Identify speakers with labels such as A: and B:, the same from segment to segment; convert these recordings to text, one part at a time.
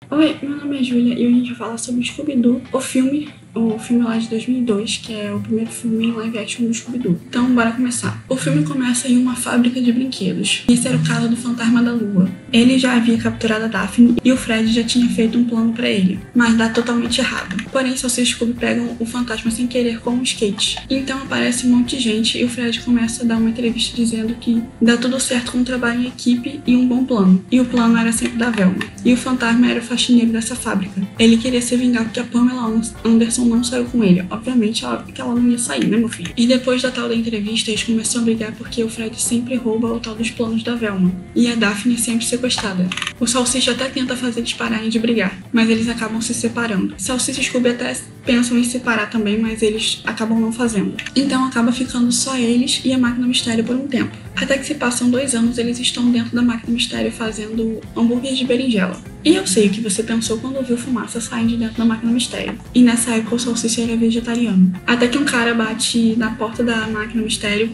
A: Oi, meu nome é Júlia e hoje a gente vai falar sobre Scooby-Doo, o filme lá de 2002, que é o primeiro filme live action do Scooby-Doo. Então, bora começar. O filme começa em uma fábrica de brinquedos. Esse era o caso do Fantasma da Lua. Ele já havia capturado a Daphne e o Fred já tinha feito um plano pra ele, mas dá totalmente errado. Porém, Salsicha e Scooby pegam o fantasma sem querer com um skate. Então aparece um monte de gente e o Fred começa a dar uma entrevista dizendo que dá tudo certo com um trabalho em equipe e um bom plano. E o plano era sempre da Velma. E o fantasma era o faxineiro dessa fábrica. Ele queria se vingar porque a Pamela Anderson não saiu com ele. Obviamente que ela não ia sair, né, meu filho? E depois da tal da entrevista, eles começam a brigar porque o Fred sempre rouba o tal dos planos da Velma. E a Daphne é sempre sequestrada. O Salsicha até tenta fazer eles pararem de brigar, mas eles acabam se separando. Salsicha e Scooby até pensam em se separar também, mas eles acabam não fazendo. Então acaba ficando só eles e a Máquina Mistério por um tempo. Até que se passam 2 anos, eles estão dentro da Máquina Mistério fazendo hambúrguer de berinjela. E eu sei o que você pensou quando ouviu fumaça saindo de dentro da Máquina Mistério. E nessa época o Salsicha era vegetariano. Até que um cara bate na porta da Máquina Mistério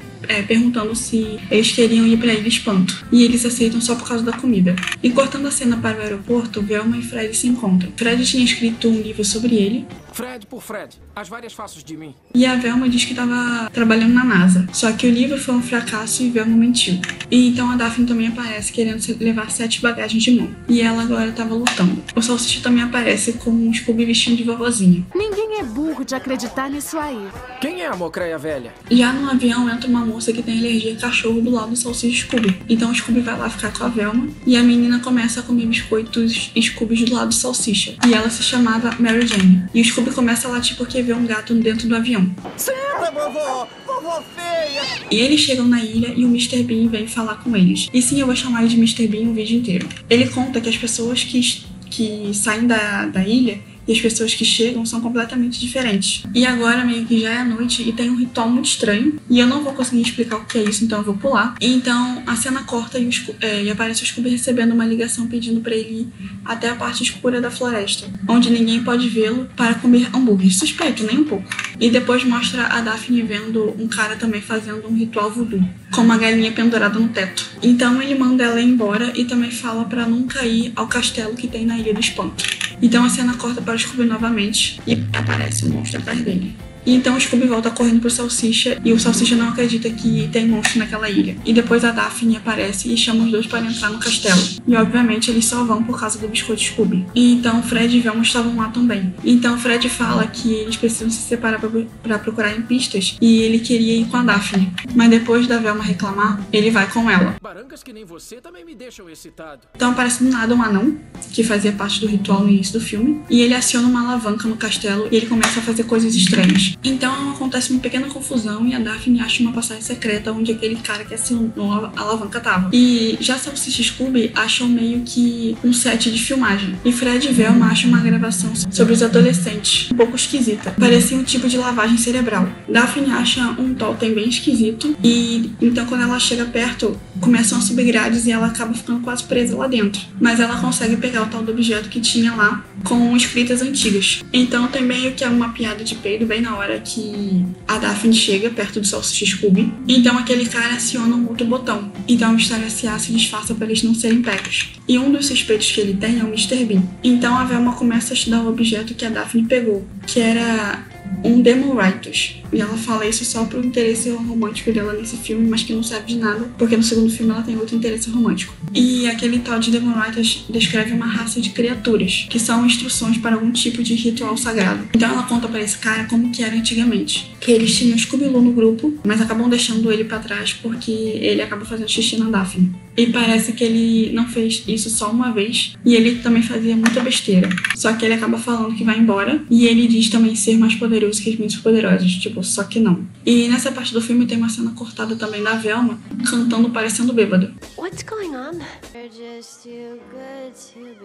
A: perguntando se eles queriam ir pra Ilha Espanto. E eles aceitam só por causa da comida. E cortando a cena para o aeroporto, Velma e Fred se encontram. Fred tinha escrito um livro sobre ele.
B: Fred por Fred, as várias faces de mim.
A: E a Velma diz que estava trabalhando na NASA. Só que o livro foi um fracasso e Velma mentiu. E então a Daphne também aparece querendo levar 7 bagagens de mão. E ela agora estava lutando. O Salsicha também aparece com um Scooby vestindo de vovozinha.
C: Ninguém é burro de acreditar nisso aí.
B: Quem é a mocreia velha?
A: Já no avião entra uma moça que tem alergia a cachorro do lado do Salsicha e Scooby. Então o Scooby vai lá ficar com a Velma. E a menina começa a comer biscoitos Scooby do lado do Salsicha. E ela se chamava Mary Jane. E o Scooby começa a latir porque vê um gato dentro do avião.
B: Senta, vovó! Vovó feia!
A: E eles chegam na ilha e o Mr. Bean vem falar com eles. E sim, eu vou chamar ele de Mr. Bean o vídeo inteiro. Ele conta que as pessoas que saem da ilha e as pessoas que chegam são completamente diferentes. E agora meio que já é noite e tem um ritual muito estranho. E eu não vou conseguir explicar o que é isso, então eu vou pular. E então a cena corta e aparece o Scooby recebendo uma ligação pedindo pra ele ir até a parte escura da floresta, onde ninguém pode vê-lo, para comer hambúrguer. Suspeito, nem um pouco. E depois mostra a Daphne vendo um cara também fazendo um ritual voodoo, com uma galinha pendurada no teto. Então ele manda ela ir embora e também fala pra nunca ir ao castelo que tem na Ilha do Espanto. Então a cena corta para o Scooby novamente e aparece um monstro atrás dele. E então o Scooby volta correndo pro Salsicha e o Salsicha não acredita que tem monstro naquela ilha. E depois a Daphne aparece e chama os dois para entrar no castelo. E obviamente eles só vão por causa do biscoito Scooby. E então Fred e Velma estavam lá também. Então Fred fala que eles precisam se separar para procurarem pistas e ele queria ir com a Daphne. Mas depois da Velma reclamar, ele vai com ela.
B: Barangas que nem você também me deixam excitado.
A: Então aparece do nada um anão, que fazia parte do ritual no início do filme, e ele aciona uma alavanca no castelo e ele começa a fazer coisas estranhas. Então acontece uma pequena confusão e a Daphne acha uma passagem secreta onde aquele cara que acionou a alavanca tava. E já Salsicha e Scooby acham meio que um set de filmagem. E Fred e Velma acham uma gravação sobre os adolescentes, um pouco esquisita. Parecia um tipo de lavagem cerebral. Daphne acha um totem bem esquisito e então quando ela chega perto, começam a subir grades e ela acaba ficando quase presa lá dentro. Mas ela consegue pegar o tal do objeto que tinha lá com escritas antigas. Então tem meio que uma piada de peido bem na hora que a Daphne chega perto do Salsicha e Scooby. Então aquele cara aciona um outro botão. Então o Mistério S.A. se disfarça para eles não serem pegos. E um dos suspeitos que ele tem é o Mr. Bean. Então a Velma começa a estudar o objeto que a Daphne pegou, que era um Demoritus. E ela fala isso só pro interesse romântico dela nesse filme, mas que não serve de nada, porque no segundo filme ela tem outro interesse romântico. E aquele tal de Demoritus descreve uma raça de criaturas, que são instruções para algum tipo de ritual sagrado. Então ela conta para esse cara como que era antigamente. Que eles tinham Scooby-Doo no grupo, mas acabam deixando ele pra trás porque ele acaba fazendo xixi na Daphne. E parece que ele não fez isso só uma vez, e ele também fazia muita besteira. Só que ele acaba falando que vai embora, e ele diz também ser mais poderoso que as mentes poderosas, tipo, só que não. E nessa parte do filme tem uma cena cortada também da Velma, cantando parecendo bêbada.
C: What's going on?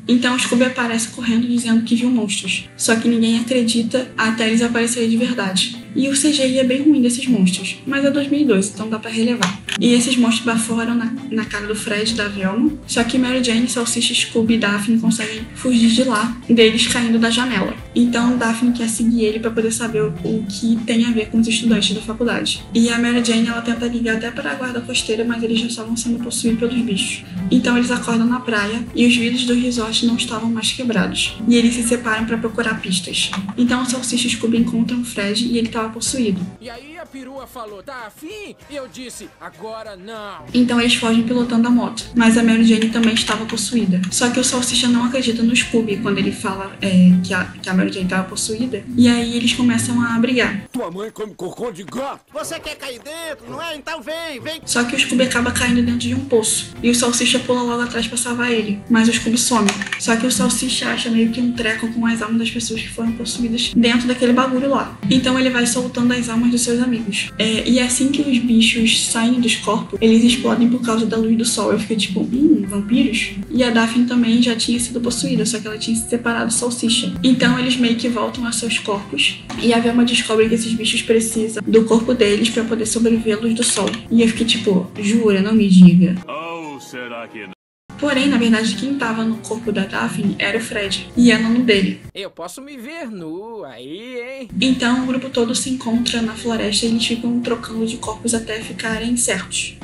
A: Então o Scooby aparece correndo dizendo que viu monstros, só que ninguém acredita até eles aparecerem de verdade. E o CGI é bem ruim desses monstros, mas é 2002, então dá pra relevar. E esses monstros baforam na cara do Fred e da Velma. Só que Mary Jane, Salsicha, Scooby e Daphne conseguem fugir de lá, deles caindo da janela. Então Daphne quer seguir ele para poder saber o que tem a ver com os estudantes da faculdade. E a Mary Jane, ela tenta ligar até para a guarda costeira, mas eles já estavam sendo possuídos pelos bichos. Então eles acordam na praia e os vidros do resort não estavam mais quebrados. E eles se separam para procurar pistas. Então o Salsicha e Scooby encontram o Fred e ele estava possuído.
B: E aí a perua falou, tá afim? E eu disse, agora não.
A: Então eles fogem pilotando a moto, mas a Mary Jane também estava possuída. Só que o Salsicha não acredita no Scooby quando ele fala que a Mary Jane estava possuída. E aí eles começam a brigar.
B: Tua mãe come cocô de gato.
D: Você quer cair dentro, não é? Então vem, vem.
A: Só que o Scooby acaba caindo dentro de um poço. E o Salsicha pula logo atrás pra salvar ele. Mas o Scooby some. Só que o Salsicha acha meio que um treco com as almas das pessoas que foram possuídas dentro daquele bagulho lá. Então ele vai soltando as almas dos seus amigos. E assim que os bichos saem dos corpos, eles explodem por causa da luz do sol. Eu fiquei tipo, vampiros? E a Daphne também já tinha sido possuída, só que ela tinha se separado do Salsicha. Então eles meio que voltam a seus corpos. E a Velma descobre que esses bichos precisam do corpo deles pra poder sobreviver à luz do sol. E eu fiquei tipo, jura, não me diga.
E: Ou será que não?
A: Porém, na verdade, quem tava no corpo da Daphne era o Fred, e era o nome dele.
B: Eu posso me ver nu aí, hein?
A: Então, o grupo todo se encontra na floresta e eles ficam trocando de corpos até ficarem certos.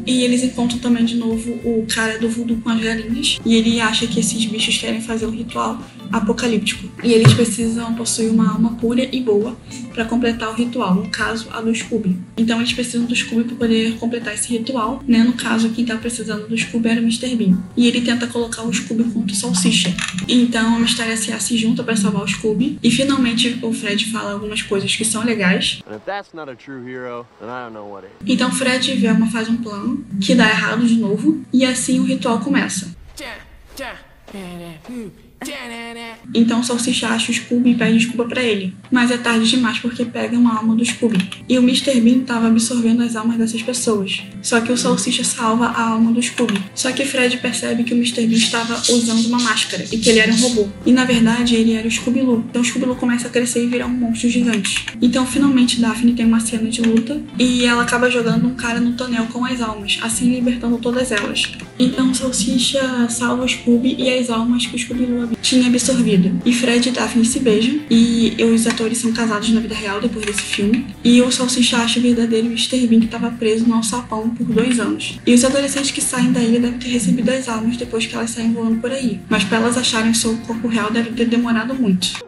A: E eles encontram também de novo o cara do voodoo com as galinhas. E ele acha que esses bichos querem fazer um ritual apocalíptico. E eles precisam possuir uma alma pura e boa para completar o ritual. No caso, a do Scooby. Então eles precisam do Scooby para poder completar esse ritual. Né? No caso, quem tá precisando do Scooby era o Mr. Bean. E ele tenta colocar o Scooby contra o Salsicha. Então o Mistério S.A. se junta para salvar o Scooby. E finalmente o Fred fala algumas coisas que são legais. Então Fred e Velma fazem um plano que dá errado de novo, e assim o ritual começa. Então o Salsicha acha o Scooby e pede desculpa pra ele, mas é tarde demais porque pegam a alma do Scooby. E o Mr. Bean estava absorvendo as almas dessas pessoas, só que o Salsicha salva a alma do Scooby. Só que Fred percebe que o Mr. Bean estava usando uma máscara e que ele era um robô, e na verdade ele era o Scooby-Loo. Então o Scooby-Loo começa a crescer e virar um monstro gigante. Então finalmente Daphne tem uma cena de luta e ela acaba jogando um cara no tonel com as almas, assim libertando todas elas. Então o Salsicha salva o Scooby e as almas que o Scooby-Loo tinha absorvido. E Fred e Daphne se beijam, e os atores são casados na vida real depois desse filme. E o Salsicha acha o verdadeiro Mr. Bean que estava preso no alçapão por 2 anos. E os adolescentes que saem da ilha devem ter recebido as almas depois que elas saem voando por aí. Mas para elas acharem o seu corpo real deve ter demorado muito.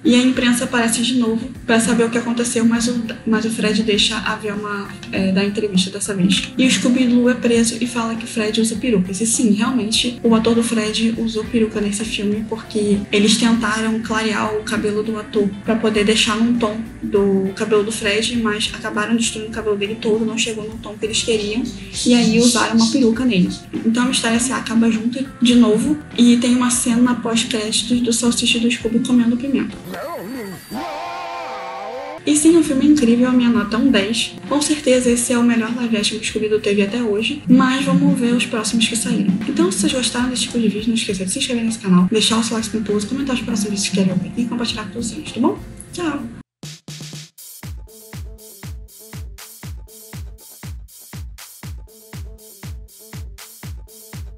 A: E a imprensa aparece de novo para saber o que aconteceu, mas o Fred deixa a Velma dar entrevista dessa vez. E o Scooby-Doo é preso e fala que o Fred usa perucas. E sim, realmente, o ator do Fred usou peruca nesse filme porque eles tentaram clarear o cabelo do ator para poder deixar num tom do cabelo do Fred, mas acabaram destruindo o cabelo dele todo, não chegou no tom que eles queriam, e aí usaram uma peruca nele. Então a Mistério S.A. acaba junto de novo e tem uma cena pós-créditos do Salsicha e do Scooby comendo pimenta. E sim, o filme é incrível, a minha nota é um 10. Com certeza esse é o melhor live action que o Scooby-Doo teve até hoje, mas vamos ver os próximos que saíram. Então, se vocês gostaram desse tipo de vídeo, não esqueça de se inscrever nesse canal, deixar o seu like no post, comentar os próximos vídeos que querem ver e compartilhar com todos os seus, tá bom? Tchau!